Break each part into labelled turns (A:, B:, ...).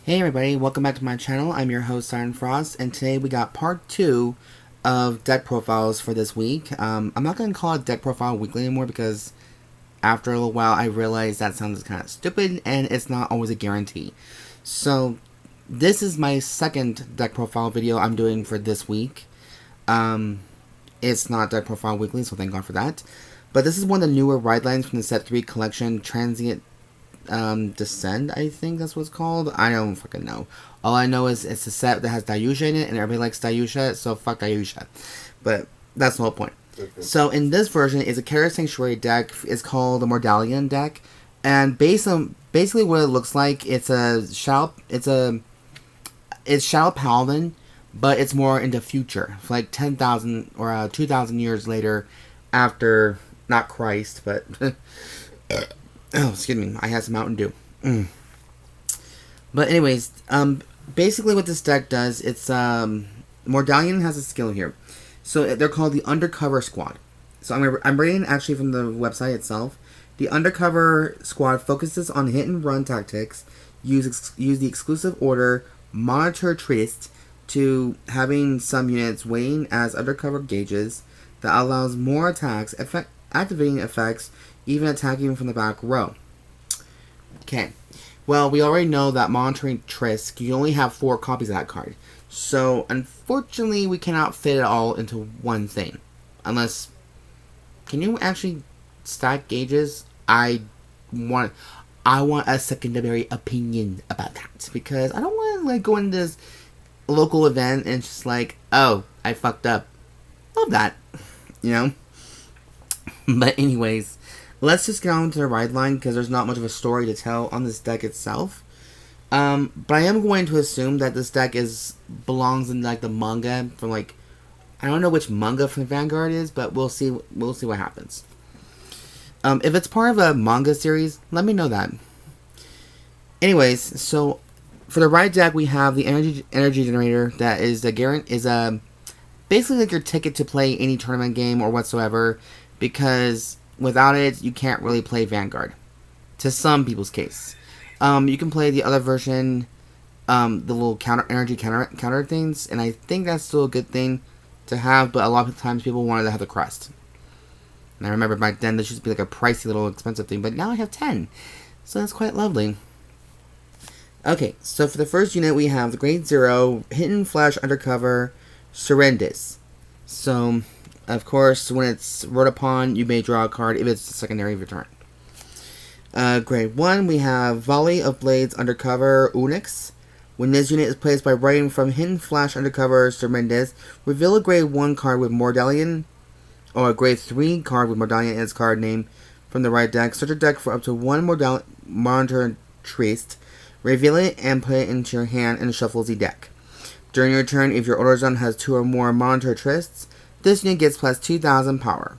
A: Hey everybody, welcome back to my channel. I'm your host Siren Frost, and today we got part 2 of deck profiles for this week. I'm not going to call it deck profile weekly anymore because after a little while I realized that sounds kind of stupid and it's not always a guarantee. So this is my second deck profile video I'm doing for this week. It's not deck profile weekly, so thank God for that. But this is one of the newer ride lines from the set 3 collection, Transient Descend, I think that's what it's called. I don't fucking know. All I know is it's a set that has Dayusha in it, and everybody likes Dayusha, so fuck Dayusha. But that's the whole point. Okay. So in this version, it's a Keter Sanctuary deck. It's called the Mordalion deck, and basically what it looks like, it's Shadow Paladin, but it's more in the future, like 10,000 or 2,000 years later, after not Christ, but. Oh, excuse me, I had some Mountain Dew. But anyways, basically what this deck does, it's, Mordalion has a skill here. So they're called the Undercover Squad. So I'm reading actually from the website itself. The Undercover Squad focuses on hit and run tactics, use the exclusive order, monitor Tryst, to having some units waiting as undercover gauges that allows more attacks, activating effects, even attacking from the back row. Okay. Well, we already know that monitoring Tryst, you only have 4 copies of that card. So, unfortunately, we cannot fit it all into one thing. Unless, can you actually stack gauges? I want a secondary opinion about that. Because I don't want to, like, go into this local event and just like, oh, I fucked up. Love that. You know? But anyways, let's just get on to the ride line because there's not much of a story to tell on this deck itself. But I am going to assume that this deck belongs in like the manga from like, I don't know which manga from Vanguard is, but we'll see what happens. If it's part of a manga series, let me know that. Anyways, so for the ride deck we have the energy generator that is basically like your ticket to play any tournament game or whatsoever, because without it, you can't really play Vanguard. To some people's case. You can play the other version, the little energy counter things, and I think that's still a good thing to have, but a lot of times people wanted to have the Crest. And I remember back then this used to be like a pricey little expensive thing, but now I have 10. So that's quite lovely. Okay, so for the first unit we have the Grade 0, Hidden Flash Undercover, Serendis. So, of course, when it's wrote upon, you may draw a card if it's a secondary of your turn. Grade 1, we have Volley of Blades Undercover, Onux. When this unit is placed by writing from Hidden Flash Undercover, Serendis, reveal a Grade 1 card with Mordalion, or a Grade 3 card with Mordalion in its card name from the right deck. Search your deck for up to 1 Monitor Tryst, reveal it, and put it into your hand and shuffle the deck. During your turn, if your order zone has 2 or more Monitor Trysts, this unit gets plus 2,000 power.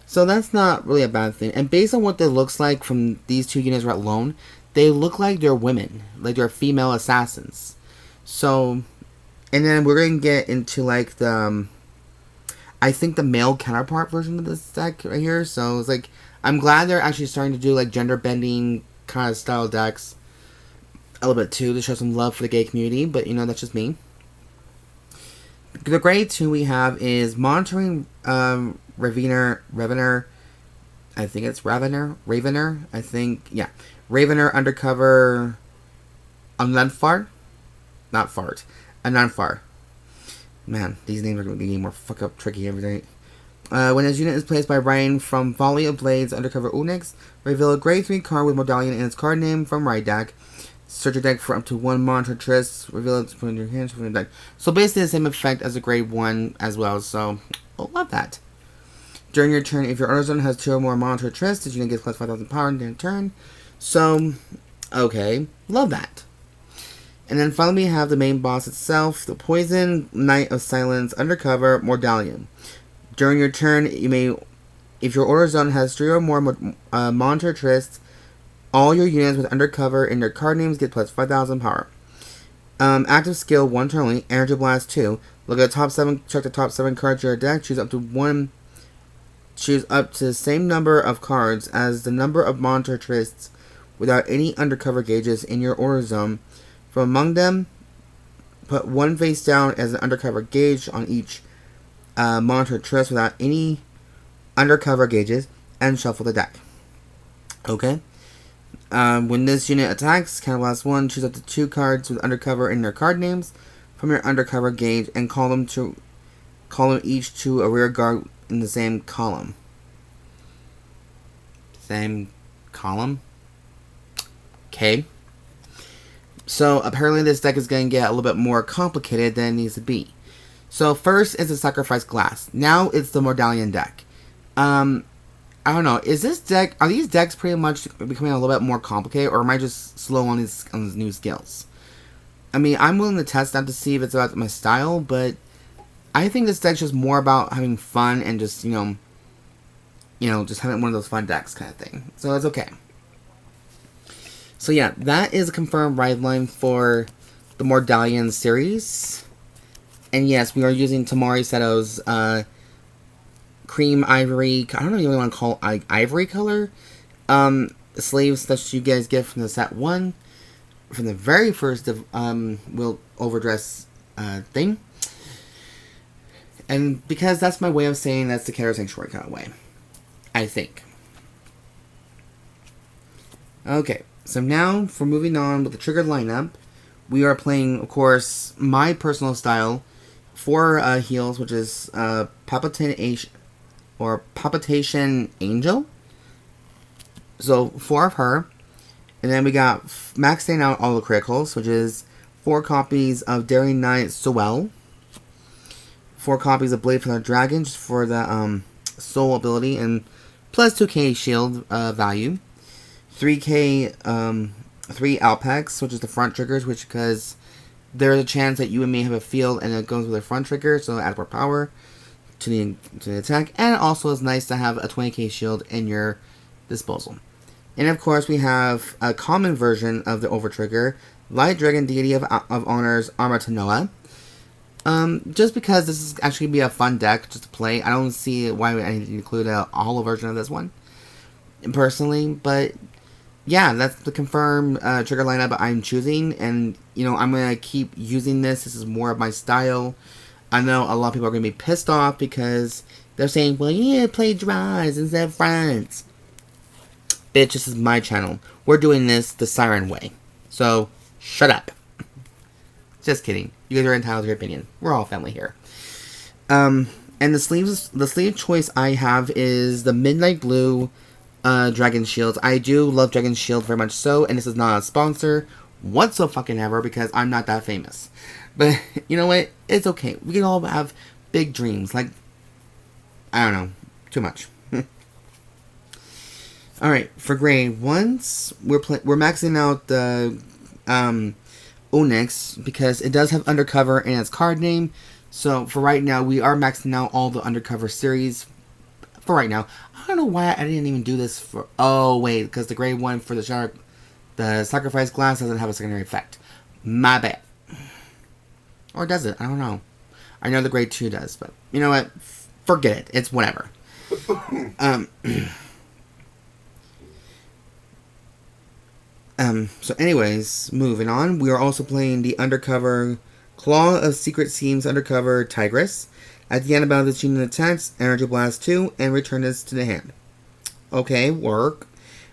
A: So that's not really a bad thing. And based on what it looks like from these 2 units alone, they look like they're women. Like they're female assassins. So, and then we're going to get into like the, I think the male counterpart version of this deck right here. So it's like, I'm glad they're actually starting to do like gender bending kind of style decks a little bit too, to show some love for the gay community. But you know, that's just me. The grade 2 we have is Monitoring Raveer, I think it's Raveer, I think, yeah. Raveer Undercover Awnfar? Not Fart. Awnfar. Man, these names are going to get more fuck up tricky every day. When this unit is placed by writing from Volley of Blades Undercover Onux, reveal a grade 3 card with Mordalion in its card name from right deck. Search your deck for up to 1 Monitor Tryst. Reveal it from your hands from your deck. So basically the same effect as a Grade 1 as well. So, I love that. During your turn, if your order zone has 2 or more Monitor Tryst, this unit gets plus 5,000 power in your turn. So, okay. Love that. And then finally we have the main boss itself. The Poison Knight of Silence Undercover Mordalion. During your turn, you may, if your order zone has 3 or more Monitor Tryst, all your units with Undercover in their card names get plus 5,000 power. Active skill, 1 turn only. Energy Blast 2. Look at the top 7. Check the top 7 cards of your deck. Choose up to the same number of cards as the number of Monitor Trysts without any Undercover gauges in your order zone From among them, put one face down as an undercover gauge on each monitor Tryst without any undercover gauges, and shuffle the deck. Okay? When this unit attacks, count last one, choose up to 2 cards with undercover in their card names from your undercover gauge and call them each to a rear guard in the same column. Same column? Okay. So apparently this deck is going to get a little bit more complicated than it needs to be. So first is the Sacrifice Glass. Now it's the Mordalion deck. I don't know. Are these decks pretty much becoming a little bit more complicated, or am I just slow on these new skills? I mean, I'm willing to test that to see if it's about my style, but I think this deck's just more about having fun and just, just having one of those fun decks kind of thing. So it's okay. So yeah, that is a confirmed ride line for the Mordalion series. And yes, we are using Tamari Seto's cream ivory, I don't know if you really want to call it ivory color, sleeves that you guys get from the set 1, from the very first Will Overdress thing. And because that's my way of saying that's the Keter Sanctuary kind of way, I think. Okay, so now for moving on with the triggered lineup, we are playing, of course, my personal style, 4 heals, which is Palpitation Angel. So 4 of her. And then we got maxing out all the criticals, which is 4 copies of Daring Knight Sauel, 4 copies of Blade from the Dragon, just for the soul ability, and plus 2k shield value. 3k, 3 Alpaccs, which is the front triggers, which because there's a chance that you may have a field and it goes with a front trigger, so it adds more power to the attack. And it also is nice to have a 20k shield in your disposal. And of course we have a common version of the overtrigger, Light Dragon Deity of Honor's Amartinoa. Just because this is actually be a fun deck just to play. I don't see why I need to include a holo version of this one, personally, but yeah, that's the confirmed trigger lineup I'm choosing, and I'm gonna keep using this. This is more of my style. I know a lot of people are gonna be pissed off because they're saying, well, you need to play draws instead of fronts. Bitch, this is my channel. We're doing this the Siren way. So, shut up. Just kidding. You guys are entitled to your opinion. We're all family here. And the sleeve choice I have is the Midnight Blue Dragon Shields. I do love Dragon Shield very much so, and this is not a sponsor whatsoever because I'm not that famous. But you know what? It's okay. We can all have big dreams. Like, I don't know. Too much. Alright, for grade 1s, we're maxing out the Onux because it does have Undercover in its card name. So for right now, we are maxing out all the Undercover series. For right now, I don't know why I didn't even do this for. Oh wait, because the grade 1 for the Sacrifice Glass doesn't have a secondary effect. My bad. Or does it? I don't know. I know the grade 2 does, but you know what? Forget it. It's whatever. So anyways, moving on. We are also playing the Undercover Claw of Secret Seams Undercover Tigris. At the end of battle, this unit attacks, Energy Blast 2, and return this to the hand. Okay, work.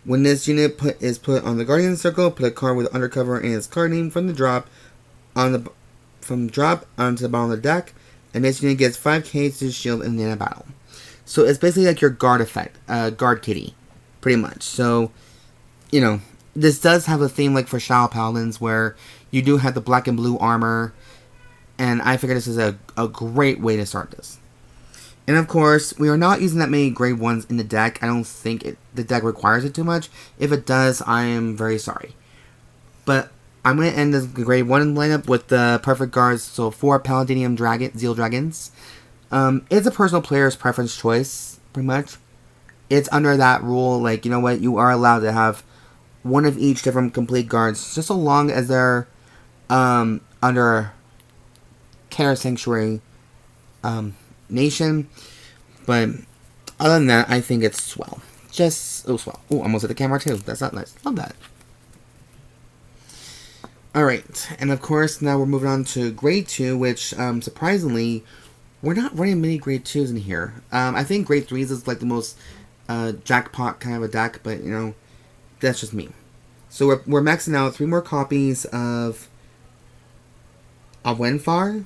A: When this unit is put on the Guardian Circle, put a card with Undercover in its card name from the drop onto the bottom of the deck, and this unit gets 5k to shield in the end of battle. So it's basically like your guard effect, guard kitty, pretty much. So, this does have a theme like for Shadow Paladins where you do have the black and blue armor, and I figure this is a great way to start this. And of course, we are not using that many grade 1s in the deck. I don't think the deck requires it too much. If it does, I am very sorry. But I'm going to end this grade 1 lineup with the perfect guards. So 4 Palladium Zeal Dragons. It's a personal player's preference choice, pretty much. It's under that rule, like, you know what, you are allowed to have one of each different complete guards, just so long as they're under Keter Sanctuary Nation. But other than that, I think it's swell. Just swell. Oh, almost at the camera too. That's not nice. Love that. Alright, and of course, now we're moving on to Grade 2, which, surprisingly, we're not running many Grade 2s in here. I think Grade 3s is, like, the most, jackpot kind of a deck, but, you know, that's just me. So we're maxing out 3 more copies of Awnfar,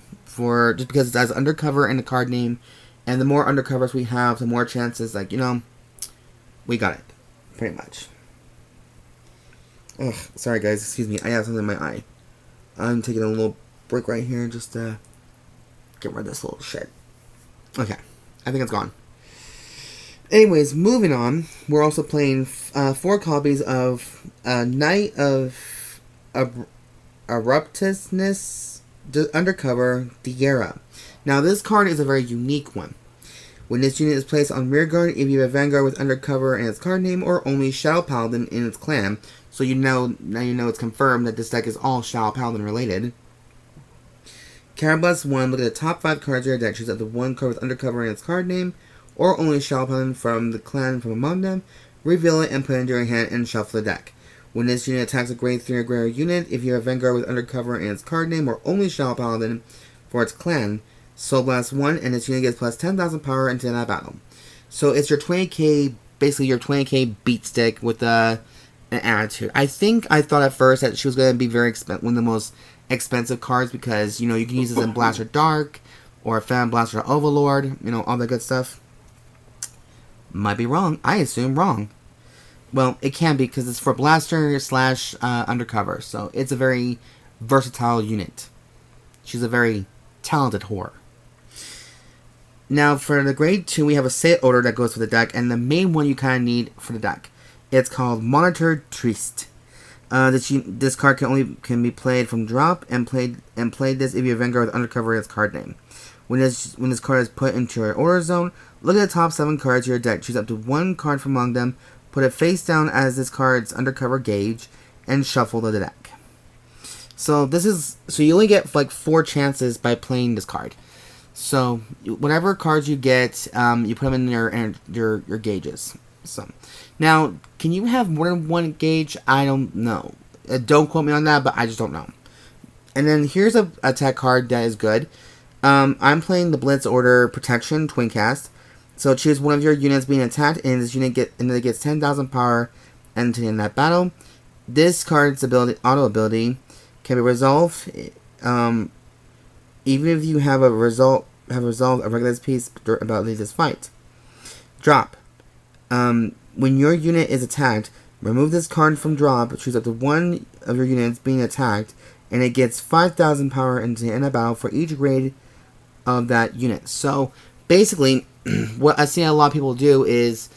A: just because it has Undercover in the card name, and the more Undercovers we have, the more chances, like, you know, we got it, pretty much. Ugh, sorry guys, excuse me, I have something in my eye. I'm taking a little break right here just to get rid of this little shit. Okay, I think it's gone. Anyways, moving on, we're also playing 4 copies of Knight of Abruptness Undercover Deira. Now this card is a very unique one. When this unit is placed on rearguard, if you have Vanguard with Undercover in its card name or only Shadow Paladin in its clan, so now you know it's confirmed that this deck is all Shadow Paladin related. Carablast 1, look at the top 5 cards of your deck, choose up to 1 card with Undercover in its card name, or only Shadow Paladin from the clan from among them, reveal it and put it into your hand and shuffle the deck. When this unit attacks a grade 3 or greater unit, if you have Vanguard with Undercover in its card name or only Shadow Paladin for its clan, Soul Blast 1, and this unit gets plus 10,000 power into that battle. So it's your 20k, basically your 20k beat stick with an attitude. I thought at first that she was going to be one of the most expensive cards because, you know, you can use this in Blaster Dark or Phantom Blaster Overlord, you know, all that good stuff. Might be wrong. I assume wrong. Well, it can be because it's for Blaster / Undercover, so it's a very versatile unit. She's a very talented whore. Now, for the Grade 2, we have a set order that goes for the deck, and the main one you kind of need for the deck. It's called Monitor Tryst. This card can be played from drop and played this if you have Vanguard with Undercover in its card name. When this card is put into your order zone, look at the top 7 cards of your deck, choose up to 1 card from among them, put it face down as this card's Undercover gauge, and shuffle the deck. So you only get like 4 chances by playing this card. So whatever cards you get, you put them in your gauges. So now, can you have more than 1 gauge? I don't know. Don't quote me on that, but I just don't know. And then here's a attack card that is good. I'm playing the Blitz Order Protection Twin Cast. So choose one of your units being attacked, and this unit gets 10,000 power and in that battle. This card's auto ability can be resolved. Even if you have resolved a regular piece about this fight. Drop. When your unit is attacked, remove this card from drop, choose up to 1 of your units being attacked, and it gets 5,000 power into the end of battle for each grade of that unit. So, basically, what I see a lot of people do is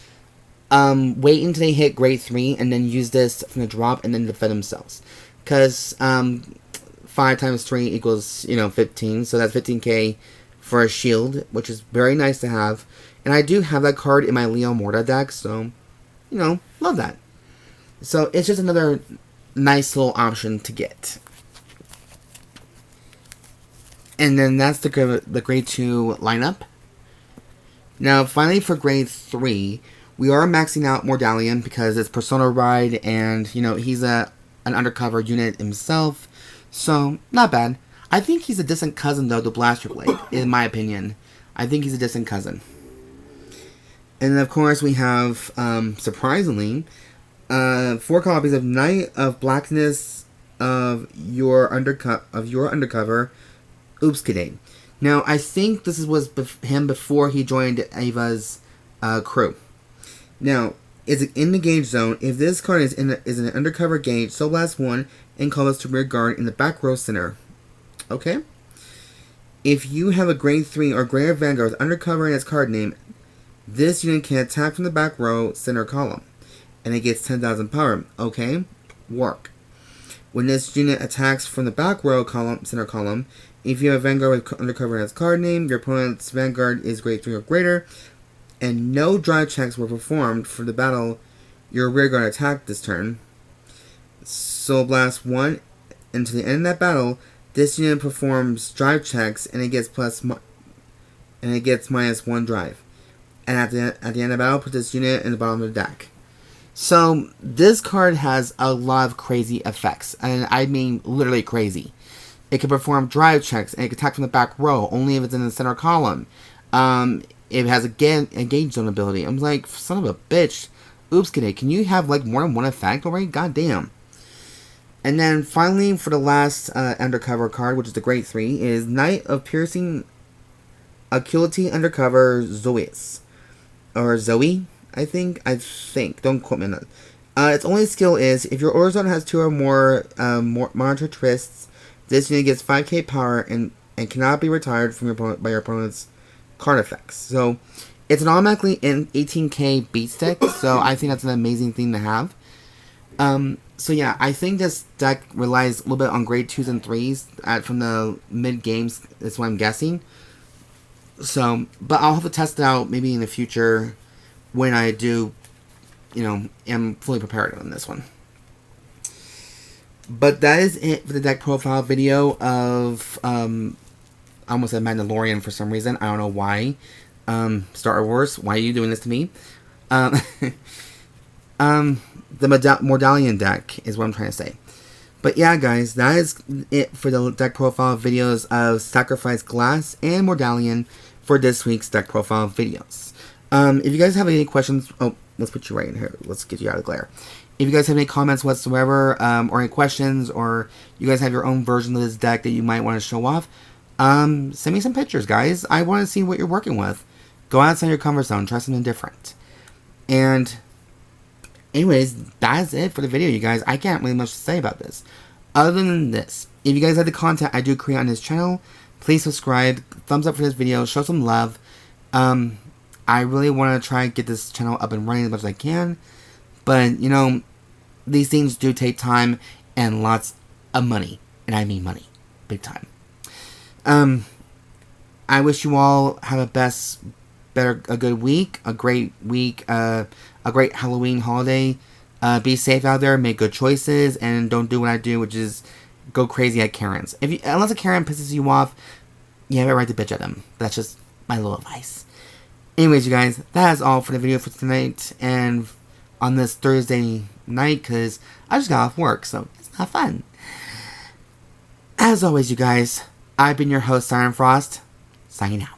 A: wait until they hit grade 3 and then use this from the drop and then defend themselves. Because 5 times 3 equals, 15, so that's 15k for a shield, which is very nice to have. And I do have that card in my Leo Morta deck, so, love that. So it's just another nice little option to get. And then that's the grade 2 lineup. Now, finally for grade 3, we are maxing out Mordalion because it's Persona Ride, and, he's an undercover unit himself. So, not bad. I think he's a distant cousin, though, to Blaster Blade, in my opinion. I think he's a distant cousin. And then, of course, we have, surprisingly, 4 copies of Knight of Blackness of your Undercover, Oopskidane. Now, I think this was him before he joined Ava's crew. Now, is it in the gauge zone? If this card is in an undercover gauge, Soul Blast 1 and call this to rear guard in the back row center. Okay? If you have a grade 3 or greater Vanguard with Undercover in its card name, this unit can attack from the back row center column, and it gets 10,000 power. Okay? Work. When this unit attacks from the back row center column, if you have Vanguard with Undercover in its card name, your opponent's Vanguard is grade 3 or greater, and no drive checks were performed for the battle your rearguard attacked this turn. Soul Blast 1, and to the end of that battle, this unit performs drive checks, and it gets minus 1 drive. And at the end of the battle, put this unit in the bottom of the deck. So, this card has a lot of crazy effects, and I mean literally crazy. It can perform drive checks, and it can attack from the back row, only if it's in the center column. It has a gauge zone ability. I'm like, son of a bitch. Oops, can you have like more than one effect already? God damn. And then finally, for the last Undercover card, which is the Grade 3, is Knight of Piercing Acuity Undercover Zois. Or Zoe, I think. Don't quote me on that. Its only skill is, if your order zone has 2 or more monitor Trysts, this unit gets 5k power and cannot be retired from by your opponent's card effects. So, it's an automatically in 18k beat stick, so I think that's an amazing thing to have. So yeah, I think this deck relies a little bit on grade 2s and 3s from the mid-games, is what I'm guessing. So, but I'll have to test it out maybe in the future when I do, am fully prepared on this one. But that is it for the deck profile video of, I almost said Mandalorian for some reason. I don't know why. Star Wars, why are you doing this to me? The Mordalion deck is what I'm trying to say. But yeah, guys, that is it for the deck profile videos of Sacrifice Glass and Mordalion for this week's deck profile videos. If you guys have any questions, let's put you right in here. Let's get you out of the glare. If you guys have any comments whatsoever, or any questions, or you guys have your own version of this deck that you might want to show off, send me some pictures, guys. I want to see what you're working with. Go outside your comfort zone. Try something different. And anyways, that's it for the video, you guys. I can't really much to say about this. Other than this, if you guys like the content I do create on this channel, please subscribe, thumbs up for this video, show some love. I really want to try and get this channel up and running as much as I can. But, these things do take time and lots of money. And I mean money. Big time. I wish you all have a good week, a great week, a great Halloween holiday. Be safe out there, make good choices, and don't do what I do, which is go crazy at Karens. Unless a Karen pisses you off, you have a right to bitch at them. That's just my little advice. Anyways, you guys, that is all for the video for tonight, and on this Thursday night, because I just got off work, so it's not fun. As always, you guys, I've been your host, Siren Frost, signing out.